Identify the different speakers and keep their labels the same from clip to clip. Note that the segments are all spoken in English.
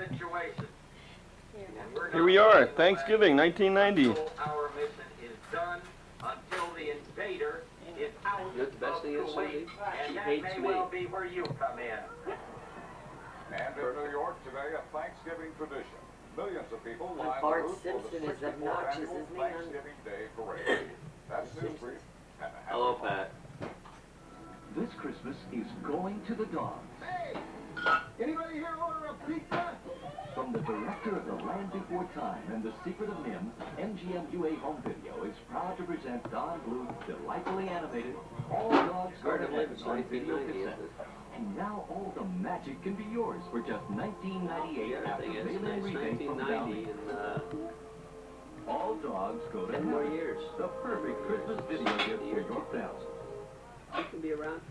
Speaker 1: situation.
Speaker 2: Here we are, Thanksgiving, 1990.
Speaker 1: Our mission is done until the invader is out
Speaker 3: You know what the best thing is, Cindy?
Speaker 1: and
Speaker 3: She
Speaker 1: that
Speaker 3: hates
Speaker 1: may
Speaker 3: me.
Speaker 1: well be where you come in.
Speaker 4: And in New York today, a Thanksgiving tradition. Millions of people
Speaker 5: And
Speaker 4: line
Speaker 5: Bart
Speaker 4: the route for the
Speaker 5: Simpson is
Speaker 4: 64th
Speaker 5: obnoxious,
Speaker 4: annual
Speaker 5: isn't he?
Speaker 4: Thanksgiving Day Parade. That's News Brief. And a happy
Speaker 3: Hello,
Speaker 4: holiday.
Speaker 3: Pat.
Speaker 6: This Christmas is going to the dogs.
Speaker 7: Hey! Anybody here order a pizza?
Speaker 6: From the director of The Land Before Time and The Secret of NIMH, MGM UA Home Video is proud to present Don Bluth's delightfully animated All Dogs Go
Speaker 3: Hard
Speaker 6: to
Speaker 3: to believe
Speaker 6: Heaven
Speaker 3: it's
Speaker 6: on video
Speaker 3: 1990,
Speaker 6: cassette.
Speaker 3: isn't it?
Speaker 6: And now all the magic can be yours for just $19.98
Speaker 3: The other
Speaker 6: after
Speaker 3: thing is,
Speaker 6: mailing
Speaker 3: it's
Speaker 6: rebate from
Speaker 3: 1990
Speaker 6: Downey.
Speaker 3: and
Speaker 6: All Dogs Go to
Speaker 3: 10
Speaker 6: Heaven.
Speaker 3: more years.
Speaker 6: The perfect Christmas video gift for your family.
Speaker 3: You can be around.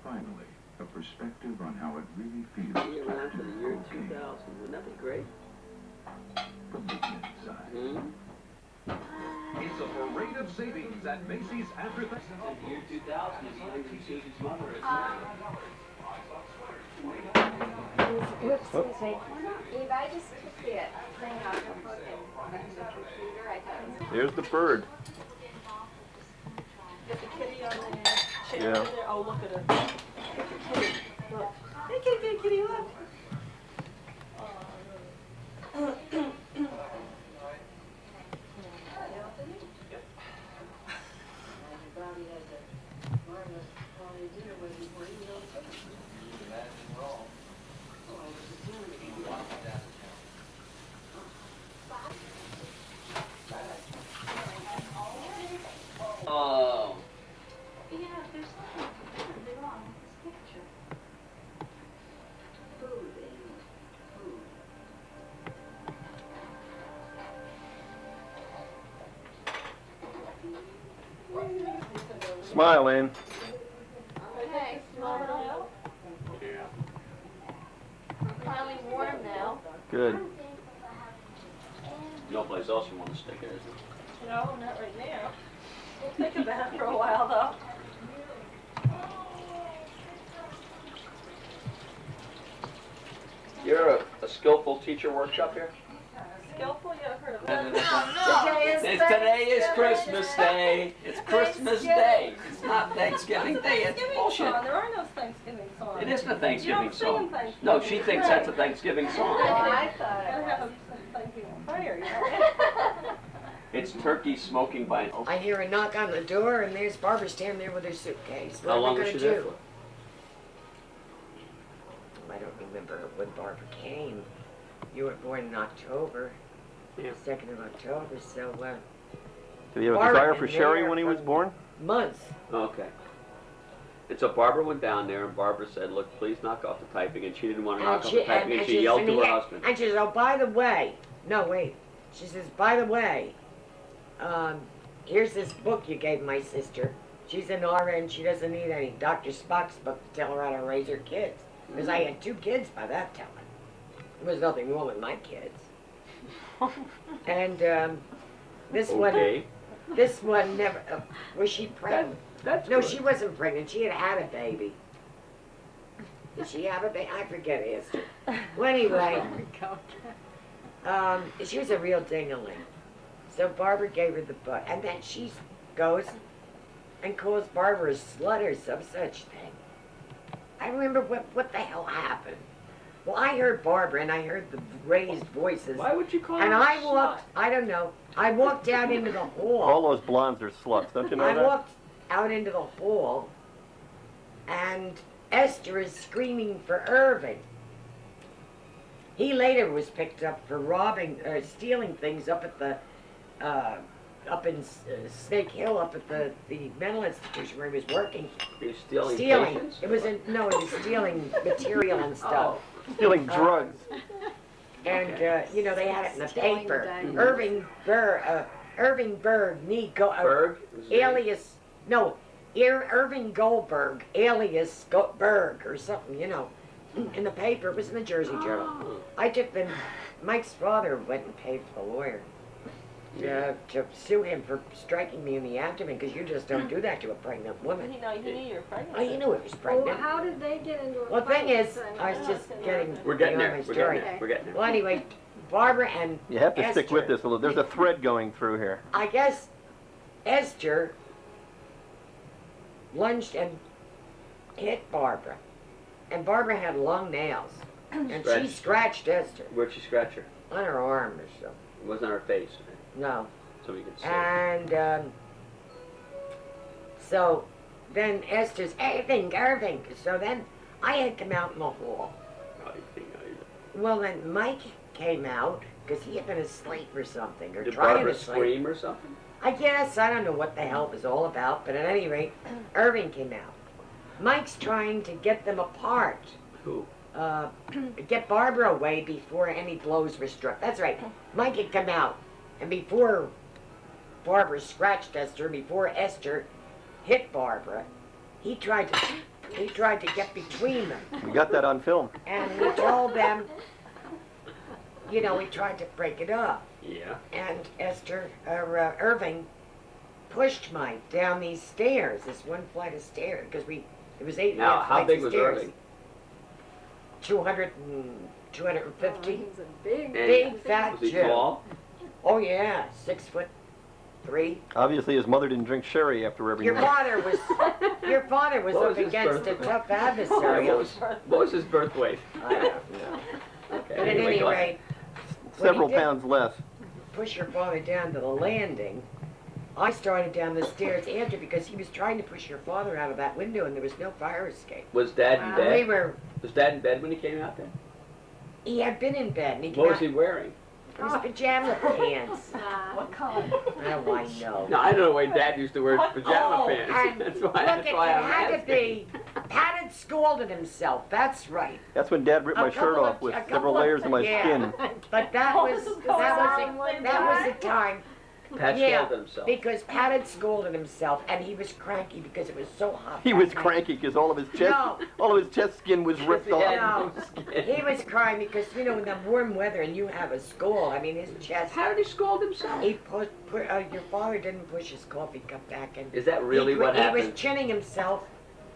Speaker 8: Finally, a perspective on how it really feels
Speaker 3: Be around for the year
Speaker 8: okay
Speaker 3: 2000. Wouldn't that be great?
Speaker 8: from the inside.
Speaker 3: Hmm?
Speaker 7: It's a parade of savings at Macy's after Thanksgiving.
Speaker 3: The year 2000 is Lincoln Susie's mother.
Speaker 9: Whoops, excuse me. Eve, I just took the thing off the hook and went to the computer. I thought it was...
Speaker 2: There's the bird.
Speaker 10: Get the kitty on the chair
Speaker 2: Yeah.
Speaker 10: there. Oh, look at her. Look at the kitty. Look. Hey, kitty, kitty, kitty, look.
Speaker 3: Oh.
Speaker 9: You know, there's something terribly wrong with this picture. Food and food.
Speaker 2: Smile, Ann.
Speaker 9: Okay, small it out. Finally warm now.
Speaker 2: Good.
Speaker 3: No place else you want to stick it, is it?
Speaker 10: No, not right now. We'll think about it for a while, though.
Speaker 3: You're a skillful teacher workshop here?
Speaker 10: Skillful, you ever heard of it?
Speaker 3: Today is Christmas Day. It's Christmas Day. It's not Thanksgiving Day. It's
Speaker 10: Thanksgiving
Speaker 3: bullshit.
Speaker 10: song. There are no Thanksgiving songs.
Speaker 3: It isn't a Thanksgiving
Speaker 10: You don't
Speaker 3: song.
Speaker 10: sing Thanksgiving.
Speaker 3: No, she thinks that's a Thanksgiving song.
Speaker 9: I
Speaker 10: You
Speaker 9: thought
Speaker 10: gotta
Speaker 9: it
Speaker 10: have
Speaker 9: was.
Speaker 10: a Thanksgiving fire, you know?
Speaker 3: It's turkey smoking by.
Speaker 5: I hear a knock on the door, and there's Barbara standing there with her suitcase. What
Speaker 3: How
Speaker 5: are
Speaker 3: long
Speaker 5: we
Speaker 3: was
Speaker 5: gonna
Speaker 3: she there
Speaker 5: do?
Speaker 3: for?
Speaker 5: I don't remember when Barbara came. You were born in October,
Speaker 3: Yeah.
Speaker 5: 2nd of October, so
Speaker 2: Did he have a
Speaker 5: Barbara
Speaker 2: desire
Speaker 5: been
Speaker 2: for Sherry
Speaker 5: there
Speaker 2: when he was
Speaker 5: from-
Speaker 2: born?
Speaker 5: months.
Speaker 3: Okay. And so Barbara went down there, and Barbara said, "Look, please knock off the typing." And she didn't want to knock off the typing, and she yelled to her husband.
Speaker 5: And she says, "Oh, by the way," no, wait. She says, "By the way, here's this book you gave my sister. She's an RN. She doesn't need any Dr. Spock's book to tell her how to raise her kids. Because I had 2 kids by that time. There was nothing wrong with my kids. And this
Speaker 3: Okay.
Speaker 5: one never. Was she pregnant?
Speaker 3: That's
Speaker 5: No,
Speaker 3: good.
Speaker 5: she wasn't pregnant. She had had a baby. Did she have a baby? I forget, Esther. Well, anyway, she was a real ding-a-ling. So Barbara gave her the book, and then she goes and calls Barbara a slut or some such thing. I remember what the hell happened. Well, I heard Barbara, and I heard the raised voices.
Speaker 3: Why would you call her
Speaker 5: And
Speaker 3: a
Speaker 5: I
Speaker 3: slut?
Speaker 5: walked, I don't know, I walked out into the hall.
Speaker 2: All those blondes are sluts, don't you know
Speaker 5: I
Speaker 2: that?
Speaker 5: walked out into the hall, and Esther is screaming for Irving. He later was picked up for stealing things up at the, up in Snake Hill, up at the mental institution where he was working.
Speaker 3: You're stealing patients?
Speaker 5: It was he was stealing material and stuff.
Speaker 2: Stealing drugs.
Speaker 5: And, you know, they had it in the
Speaker 9: Stealing
Speaker 5: paper.
Speaker 9: diamonds.
Speaker 5: Irving Berg,
Speaker 3: Berg? Was his name?
Speaker 5: alias, no, Irving Goldberg, alias Berg or something, you know, in the paper. It was in the Jersey Journal.
Speaker 3: Oh.
Speaker 5: I took Mike's father went and paid for the lawyer. to sue him for striking me in the abdomen, because you just don't do that to a pregnant woman.
Speaker 10: He knew you were pregnant.
Speaker 5: Oh, he knew it was
Speaker 11: Well,
Speaker 5: pregnant.
Speaker 11: how did they get into a
Speaker 5: Well, the thing
Speaker 11: fight?
Speaker 5: is, I was just getting
Speaker 3: We're getting
Speaker 5: beyond
Speaker 3: there.
Speaker 5: my
Speaker 3: We're
Speaker 5: story.
Speaker 3: getting there. We're getting there.
Speaker 5: Well, anyway, Barbara and
Speaker 2: You have to stick
Speaker 5: Esther.
Speaker 2: with this a little. There's a thread going through here.
Speaker 5: I guess Esther lunged and hit Barbara. And Barbara had long nails. And she
Speaker 3: Scratched.
Speaker 5: scratched Esther
Speaker 3: Where'd she scratch her?
Speaker 5: on her arm or something.
Speaker 3: It wasn't on her face. Right?
Speaker 5: No.
Speaker 3: So we could see.
Speaker 5: And so then Esther's, Irving. So then I had come out in the hall.
Speaker 3: Oh, you think, oh, you-
Speaker 5: Well, then Mike came out because he had been asleep or something, or
Speaker 3: Did
Speaker 5: trying
Speaker 3: Barbara
Speaker 5: to sleep.
Speaker 3: scream or something?
Speaker 5: I guess, I don't know what the hell it was all about, but at any rate, Irving came out. Mike's trying to get them apart.
Speaker 3: Who?
Speaker 5: Get Barbara away before any blows were struck. That's right. Mike had come out, and before Barbara scratched Esther, before Esther hit Barbara, he tried to get between them,
Speaker 2: We got that on film.
Speaker 5: and he told them, you know, he tried to break it up.
Speaker 3: Yeah.
Speaker 5: And Irving pushed Mike down these stairs, this one flight of stairs, because it was 8
Speaker 3: Now, how
Speaker 5: flights
Speaker 3: big
Speaker 5: of
Speaker 3: was
Speaker 5: stairs.
Speaker 3: Irving?
Speaker 5: 250.
Speaker 11: He's a big,
Speaker 5: Big fat
Speaker 3: Was he
Speaker 5: Jew.
Speaker 3: tall?
Speaker 5: Oh yeah, 6'3".
Speaker 2: Obviously, his mother didn't drink sherry after every
Speaker 5: Your
Speaker 2: meal.
Speaker 5: father was
Speaker 3: What
Speaker 5: up
Speaker 3: was his
Speaker 5: against a
Speaker 3: birth-
Speaker 5: tough
Speaker 3: Yeah,
Speaker 5: adversary.
Speaker 3: what was his birth weight?
Speaker 5: I don't know.
Speaker 3: Okay.
Speaker 5: But at
Speaker 3: anyway,
Speaker 5: any
Speaker 3: go ahead.
Speaker 5: rate,
Speaker 2: Several
Speaker 5: he did
Speaker 2: pounds less.
Speaker 5: push your father down to the landing, I started down the stairs after because he was trying to push your father out of that window and there was no fire escape.
Speaker 3: Was Dad in
Speaker 5: And
Speaker 3: bed? Was Dad in bed when he came out there?
Speaker 5: he had been in bed and he came
Speaker 3: What was
Speaker 5: out
Speaker 3: he wearing?
Speaker 5: in his pajama pants.
Speaker 10: What color?
Speaker 5: Oh, I know.
Speaker 3: No, I know the way Dad used to wear pajama
Speaker 5: Oh,
Speaker 3: pants.
Speaker 5: and
Speaker 3: That's
Speaker 5: look,
Speaker 3: why. That's
Speaker 5: it
Speaker 3: why I'm
Speaker 5: had to
Speaker 3: asking.
Speaker 5: be. Pat had scolded himself. That's right.
Speaker 2: That's when Dad ripped
Speaker 5: A
Speaker 2: my shirt
Speaker 5: couple
Speaker 2: off
Speaker 5: of-
Speaker 2: with
Speaker 5: a couple
Speaker 2: several
Speaker 5: of-
Speaker 2: layers of my
Speaker 5: yeah.
Speaker 2: skin.
Speaker 5: But that was the time.
Speaker 3: Pat
Speaker 5: Yeah,
Speaker 3: scolded himself.
Speaker 5: because Pat had scolded himself and he was cranky because it was so hot.
Speaker 2: He
Speaker 5: that
Speaker 2: was
Speaker 5: night.
Speaker 2: cranky because all of his chest,
Speaker 5: No.
Speaker 2: all of his chest skin was ripped
Speaker 3: He had
Speaker 2: off.
Speaker 5: No,
Speaker 3: no skin.
Speaker 5: he was crying because, you know, in the warm weather and you have a scald, I mean, his chest.
Speaker 3: How did he scold himself?
Speaker 5: He your father didn't push his coffee cup back in.
Speaker 3: Is that really what
Speaker 5: He
Speaker 3: happened?
Speaker 5: was chinning himself.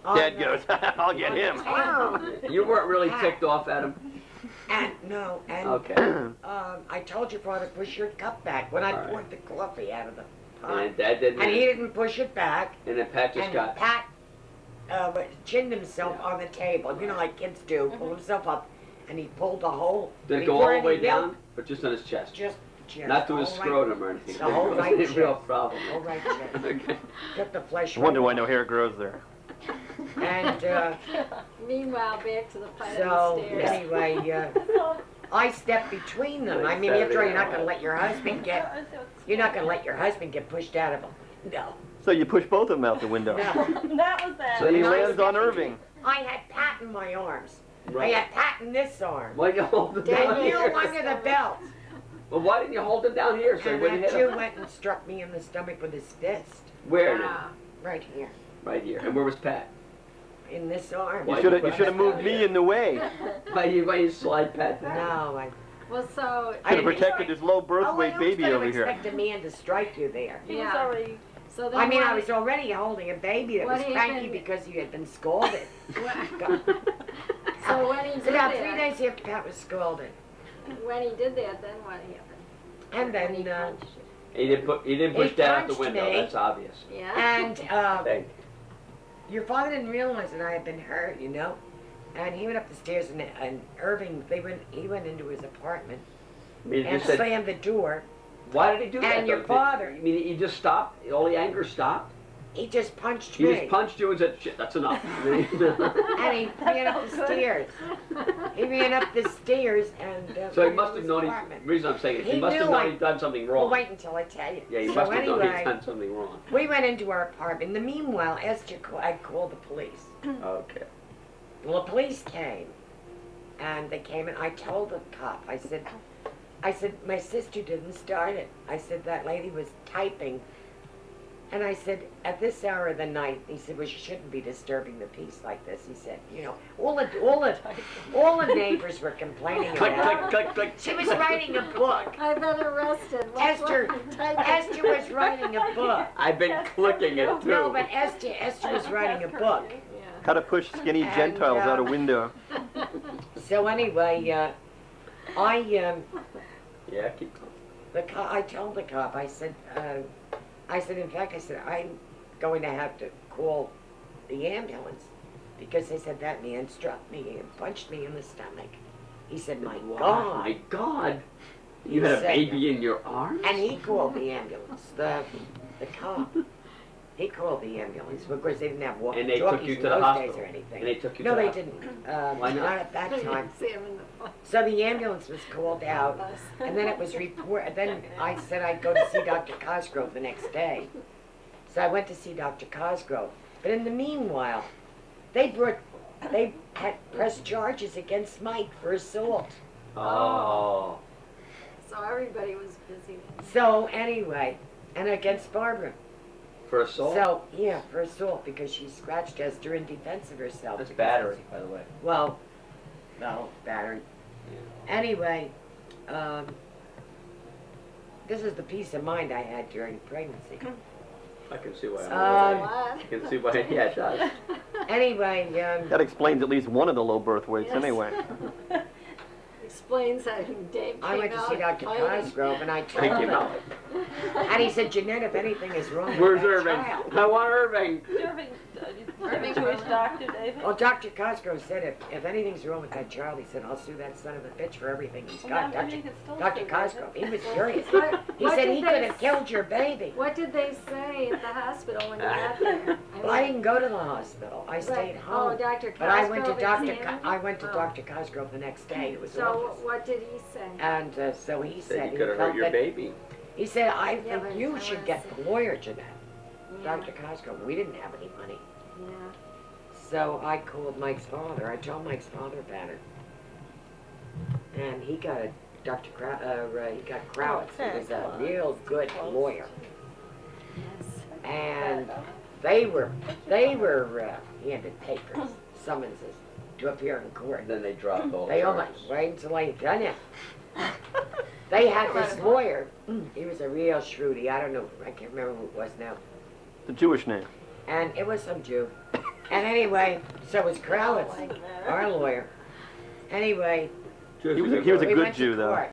Speaker 5: on
Speaker 2: Dad
Speaker 5: the-
Speaker 2: goes, I'll get him.
Speaker 3: You weren't really ticked off at him?
Speaker 5: And
Speaker 3: Okay.
Speaker 5: I told your father push your cup back when I
Speaker 3: All right.
Speaker 5: poured the coffee out of the pot.
Speaker 3: And Dad didn't.
Speaker 5: And he didn't push it back.
Speaker 3: And then Pat just
Speaker 5: And
Speaker 3: got.
Speaker 5: Pat chinned himself on the table, you know, like kids do,
Speaker 3: Mm-hmm.
Speaker 5: pull himself up, and he pulled the whole.
Speaker 3: Did it go all the way down? Or just on his chest?
Speaker 5: Just
Speaker 3: Not to his
Speaker 5: all right-
Speaker 3: scrotum or anything.
Speaker 5: The whole
Speaker 3: It
Speaker 5: right
Speaker 3: wasn't a real
Speaker 5: chest.
Speaker 3: problem.
Speaker 5: All right, chest.
Speaker 3: Okay.
Speaker 5: Took the flesh.
Speaker 2: No wonder
Speaker 5: right
Speaker 2: why no hair grows there.
Speaker 5: off. And
Speaker 11: Meanwhile, back to the fight
Speaker 5: so
Speaker 11: on the stairs.
Speaker 5: anyway, I stepped between them. I mean, after all, you're not gonna let your husband get. You're not gonna let your husband get pushed out of a. No.
Speaker 2: So you push both of them out the window.
Speaker 5: No.
Speaker 10: That was that.
Speaker 2: So he
Speaker 5: And I
Speaker 2: lands on
Speaker 5: stepped
Speaker 2: Irving.
Speaker 5: I had Pat in my arms.
Speaker 3: Right.
Speaker 5: I had Pat in this arm.
Speaker 3: Why you hold him down
Speaker 5: And you
Speaker 3: here?
Speaker 5: under the belt.
Speaker 3: Well, why didn't you hold him down here so he
Speaker 5: And
Speaker 3: wouldn't
Speaker 5: that
Speaker 3: hit
Speaker 5: Jew
Speaker 3: him?
Speaker 5: went and struck me in the stomach with his fist.
Speaker 3: Where then?
Speaker 5: Right here.
Speaker 3: Right here. And where was Pat?
Speaker 5: In this arm.
Speaker 3: Why
Speaker 2: You should have moved me in the way.
Speaker 3: Why you slide Pat down?
Speaker 5: No, I
Speaker 11: Well, so
Speaker 2: Should have protected his low birth weight baby over here.
Speaker 5: expect a man to strike you there.
Speaker 10: He was
Speaker 11: yeah.
Speaker 10: already.
Speaker 11: So then
Speaker 5: I mean,
Speaker 11: what-
Speaker 5: I was already holding a baby that
Speaker 11: What
Speaker 5: was cranky
Speaker 11: happened-
Speaker 5: because you had been scalded.
Speaker 11: So when he
Speaker 5: It's
Speaker 11: did
Speaker 5: about
Speaker 11: that,
Speaker 5: 3 days after Pat was scalded.
Speaker 11: when he did that, then what happened?
Speaker 5: And
Speaker 11: When he
Speaker 5: then,
Speaker 11: punched you.
Speaker 3: He didn't push down out the
Speaker 5: punched
Speaker 3: window.
Speaker 5: me.
Speaker 3: That's obvious.
Speaker 11: Yeah.
Speaker 5: and
Speaker 3: Thank
Speaker 5: your father didn't realize that I had been hurt, you know? And he went up the stairs and Irving, he went into his apartment
Speaker 3: I mean, you
Speaker 5: and
Speaker 3: just said,
Speaker 5: slammed the door.
Speaker 3: why did he do that?
Speaker 5: and your
Speaker 3: though?
Speaker 5: father-
Speaker 3: I mean, he just stopped? All the anger stopped?
Speaker 5: He just punched
Speaker 3: He
Speaker 5: me.
Speaker 3: just punched you and said, shit, that's enough.
Speaker 5: And he ran up the stairs. He ran up the stairs and
Speaker 3: So he
Speaker 5: went
Speaker 3: must
Speaker 5: into
Speaker 3: have
Speaker 5: his
Speaker 3: known,
Speaker 5: apartment.
Speaker 3: the reason I'm saying it, he
Speaker 5: He
Speaker 3: must have
Speaker 5: knew
Speaker 3: known
Speaker 5: I-
Speaker 3: he'd done something
Speaker 5: Well,
Speaker 3: wrong.
Speaker 5: wait until I tell you.
Speaker 3: Yeah, he
Speaker 5: So
Speaker 3: must have known
Speaker 5: anyway,
Speaker 3: he'd done something wrong.
Speaker 5: we went into our apartment. In the meanwhile, I called the police.
Speaker 3: Okay.
Speaker 5: Well, the police came, and they came and I told the cop, I said, my sister didn't start it. I said that lady was typing, And I said, at this hour of the night, he said, well, you shouldn't be disturbing the peace like this. He said, you know, all the neighbors were complaining
Speaker 3: Click,
Speaker 5: about
Speaker 3: click,
Speaker 5: it.
Speaker 3: click, click.
Speaker 5: She was writing a book.
Speaker 11: I've been arrested. What's
Speaker 5: Esther,
Speaker 11: wrong with typing?
Speaker 5: Esther was writing a book.
Speaker 3: I've been clicking it too.
Speaker 5: No, but Esther was writing a book.
Speaker 2: How to push skinny
Speaker 5: And,
Speaker 2: Gentiles out a window.
Speaker 5: So anyway,
Speaker 3: Yeah, keep going.
Speaker 5: I told the cop, I said, in fact, I'm going to have to call the ambulance because they said that man struck me and punched me in the stomach. He said, my God.
Speaker 3: My God. You
Speaker 5: He
Speaker 3: had a
Speaker 5: said
Speaker 3: baby in your arms?
Speaker 5: And he called the ambulance, the cop. He called the ambulance because they didn't have
Speaker 3: And they took you
Speaker 5: walkie-talkies
Speaker 3: to
Speaker 5: in
Speaker 3: the
Speaker 5: those
Speaker 3: hospital?
Speaker 5: days or anything.
Speaker 3: And they took you
Speaker 5: No,
Speaker 3: to the
Speaker 5: they
Speaker 3: hospital?
Speaker 5: didn't.
Speaker 3: Why not?
Speaker 5: Not at that time.
Speaker 11: See him in the phone.
Speaker 5: So the ambulance was called out, and then it was reported. Then I said I'd go to see Dr. Cosgrove the next day. So I went to see Dr. Cosgrove. But in the meanwhile, they had pressed charges against Mike for assault.
Speaker 3: Oh.
Speaker 11: So everybody was busy.
Speaker 5: So anyway, and against Barbara.
Speaker 3: For assault?
Speaker 5: So yeah, for assault because she scratched Esther in defense of herself.
Speaker 3: That's
Speaker 5: because
Speaker 3: battery, by the way.
Speaker 5: Well, battery. Anyway, this is the peace of mind I had during pregnancy.
Speaker 3: I can see why.
Speaker 5: Um,
Speaker 3: I can see why. Yeah, it does.
Speaker 5: Anyway,
Speaker 2: That explains at least one of the low birth weights
Speaker 11: Yes.
Speaker 2: anyway.
Speaker 11: Explains how Dave
Speaker 5: I went to see Dr.
Speaker 11: Cosgrove.
Speaker 5: Cosgrove and I
Speaker 3: Thank
Speaker 5: told
Speaker 3: you,
Speaker 5: him,
Speaker 3: Molly.
Speaker 5: and he said, Jeanette, if anything is wrong
Speaker 3: Where's
Speaker 5: with that
Speaker 3: Irving?
Speaker 5: child.
Speaker 3: I want Irving.
Speaker 10: Irving Jewish doctor, David?
Speaker 5: Well, Dr. Cosgrove said if anything's wrong with that child, he said, I'll sue that son of a bitch for everything he's
Speaker 10: Well,
Speaker 5: got.
Speaker 10: now maybe you could still
Speaker 5: Dr.
Speaker 10: sue
Speaker 5: Cosgrove,
Speaker 10: David.
Speaker 5: he was furious. He
Speaker 11: What
Speaker 5: said
Speaker 11: did
Speaker 5: he
Speaker 11: they
Speaker 5: could have killed your baby.
Speaker 11: What did they say at the hospital when you got there?
Speaker 5: Well, I didn't go to the hospital. I stayed home.
Speaker 11: Oh, Dr. Cosgrove
Speaker 5: But I went to
Speaker 11: examined?
Speaker 5: I went to
Speaker 11: Oh.
Speaker 5: Dr. Cosgrove the next day. It was
Speaker 11: So
Speaker 5: awful.
Speaker 11: what did he say?
Speaker 5: And so he
Speaker 3: Said
Speaker 5: said
Speaker 3: you
Speaker 5: he
Speaker 3: could have
Speaker 5: felt
Speaker 3: hurt your
Speaker 5: that,
Speaker 3: baby.
Speaker 5: he said, I
Speaker 11: Yeah,
Speaker 5: think
Speaker 11: but
Speaker 5: you
Speaker 11: I
Speaker 5: should
Speaker 11: wanna
Speaker 5: get
Speaker 11: see.
Speaker 5: the lawyer, Jeanette.
Speaker 11: Yeah.
Speaker 5: Dr. Cosgrove, we didn't have any money.
Speaker 11: Yeah.
Speaker 5: So I called Mike's father. I told Mike's father about it. And he got he got Krauts. He was a real good lawyer.
Speaker 11: Yes.
Speaker 5: And they were handed papers, summonses to appear in court.
Speaker 3: Then they dropped all the
Speaker 5: They almost,
Speaker 3: charges.
Speaker 5: wait until I done it. They had this lawyer, he was a real shrewdy, I don't know, I can't remember who it was now.
Speaker 2: The Jewish name.
Speaker 5: And it was some Jew. And anyway, so was Krowitz, our lawyer. Anyway,
Speaker 2: He was a
Speaker 5: we
Speaker 2: good
Speaker 5: went
Speaker 2: Jew
Speaker 5: to
Speaker 2: though.
Speaker 5: court.